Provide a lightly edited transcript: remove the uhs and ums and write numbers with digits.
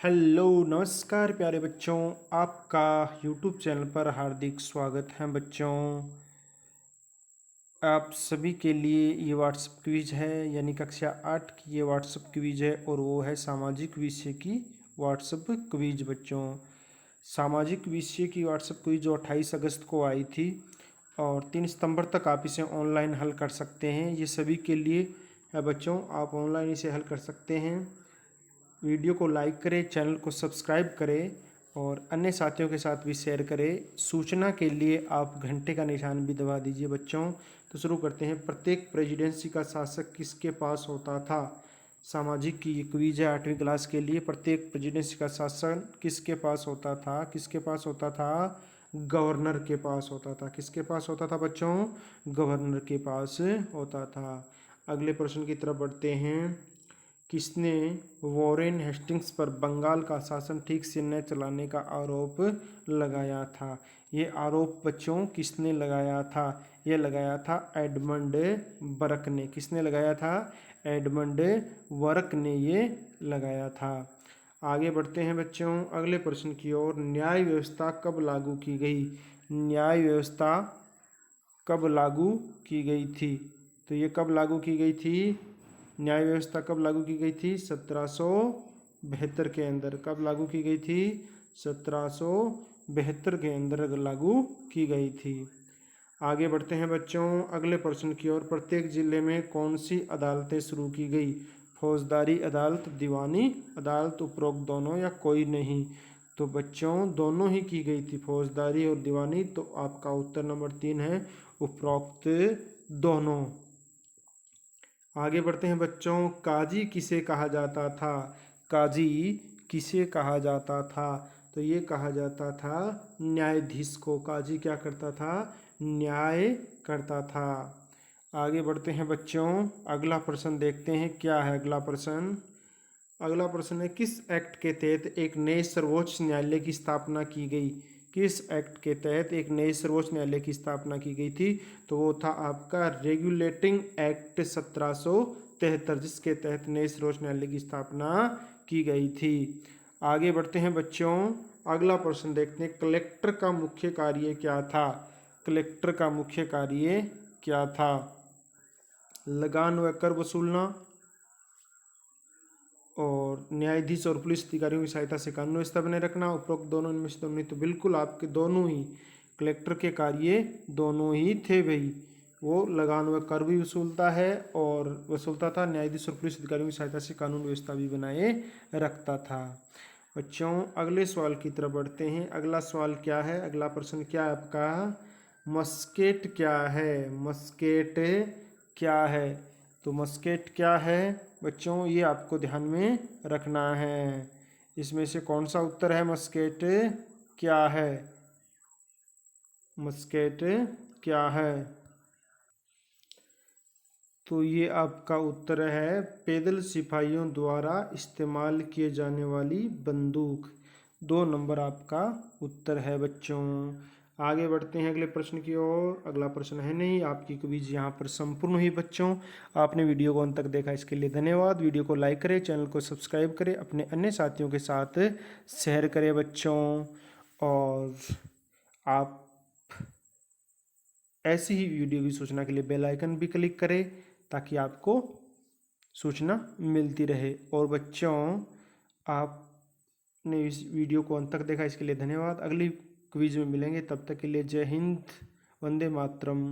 Hello नमस्कार प्यारे बच्चों, आपका यूट्यूब चैनल पर हार्दिक स्वागत है बच्चों। आप सभी के लिए ये व्हाट्सएप क्विज है, यानी कक्षा 8 की ये व्हाट्सएप क्विज है और वो है सामाजिक विषय की व्हाट्सएप क्विज बच्चों। सामाजिक विषय की व्हाट्सएप क्विज जो 28 अगस्त को आई थी और 3 सितंबर तक आप इसे ऑनलाइन हल कर सकते हैं। ये सभी के लिए है बच्चों, आप ऑनलाइन इसे हल कर सकते हैं। वीडियो को लाइक करें, चैनल को सब्सक्राइब करें और अन्य साथियों के साथ भी शेयर करें। सूचना के लिए आप घंटे का निशान भी दबा दीजिए बच्चों। तो शुरू करते हैं। प्रत्येक प्रेसिडेंसी का शासक किसके पास होता था? सामाजिक की ये क्विज है 8वीं क्लास के लिए। प्रत्येक प्रेसिडेंसी का शासन किसके पास होता था? किसके पास होता था? गवर्नर के पास होता था। किसके पास होता था बच्चों? गवर्नर के पास होता था। अगले प्रश्न की तरफ बढ़ते हैं। किसने वॉरेन हेस्टिंग्स पर बंगाल का शासन ठीक से न चलाने का आरोप लगाया था? ये आरोप बच्चों किसने लगाया था? ये लगाया था एडमंड बर्क ने। किसने लगाया था? एडमंड बर्क ने ये लगाया था। आगे बढ़ते हैं बच्चों अगले प्रश्न की ओर। न्याय व्यवस्था कब लागू की गई? न्याय व्यवस्था कब लागू की गई थी? तो ये कब लागू की गई थी? न्याय व्यवस्था कब लागू की गई थी? 1772 के अंदर। कब लागू की गई थी? 1772 के अंदर लागू की गई थी। आगे बढ़ते हैं बच्चों अगले प्रश्न की ओर। प्रत्येक जिले में कौन सी अदालतें शुरू की गई? फौजदारी अदालत, दीवानी अदालत, उपरोक्त दोनों या कोई नहीं? तो बच्चों दोनों ही की गई थी, फौजदारी और दीवानी। तो आपका उत्तर नंबर 3 है, उपरोक्त दोनों। आगे बढ़ते हैं बच्चों। काजी किसे कहा जाता था? काजी किसे कहा जाता था? तो ये कहा जाता था न्यायाधीश को। काजी क्या करता था? न्याय करता था। आगे बढ़ते हैं बच्चों अगला प्रश्न देखते हैं। क्या है अगला प्रश्न? अगला प्रश्न है, किस एक्ट के तहत एक नए सर्वोच्च न्यायालय की स्थापना की गई? किस एक्ट के तहत एक नए सर्वोच्च न्यायालय की स्थापना की गई थी? तो वो था आपका रेगुलेटिंग एक्ट 1773, जिसके तहत नए सर्वोच्च न्यायालय की स्थापना की गई थी। आगे बढ़ते हैं बच्चों अगला प्रश्न देखते हैं। कलेक्टर का मुख्य कार्य क्या था? कलेक्टर का मुख्य कार्य क्या था? लगान व कर वसूलना और न्यायाधीश और पुलिस अधिकारियों की सहायता से कानून व्यवस्था बनाए रखना। उपरोक्त दोनों इनमें से दोनों नहीं? तो बिल्कुल आपके दोनों ही कलेक्टर के कार्य दोनों ही थे भाई। वो लगान व कर भी वसूलता है और वसूलता था, न्यायाधीश और पुलिस अधिकारियों की सहायता से कानून व्यवस्था भी बनाए रखता था। बच्चों अगले सवाल की तरफ बढ़ते हैं। अगला सवाल क्या है? अगला प्रश्न क्या है आपका? मस्केट क्या है? मस्केट क्या है? तो मस्केट क्या है बच्चों, ये आपको ध्यान में रखना है। इसमें से कौन सा उत्तर है? मस्केट क्या है? मस्केट क्या है? तो ये आपका उत्तर है पैदल सिपाहियों द्वारा इस्तेमाल किए जाने वाली बंदूक। 2 नंबर आपका उत्तर है बच्चों। आगे बढ़ते हैं अगले प्रश्न की ओर। अगला प्रश्न है नहीं, आपकी क्विज यहाँ पर संपूर्ण हुई बच्चों। आपने वीडियो को अंत तक देखा इसके लिए धन्यवाद। वीडियो को लाइक करें, चैनल को सब्सक्राइब करें, अपने अन्य साथियों के साथ शेयर करें बच्चों। और आप ऐसी ही वीडियो की सूचना के लिए बेल आइकन भी क्लिक करें ताकि आपको सूचना मिलती रहे। और बच्चों आपने इस वीडियो को अंत तक देखा इसके लिए धन्यवाद। अगली क्विज में मिलेंगे, तब तक के लिए जय हिंद, वंदे मातरम।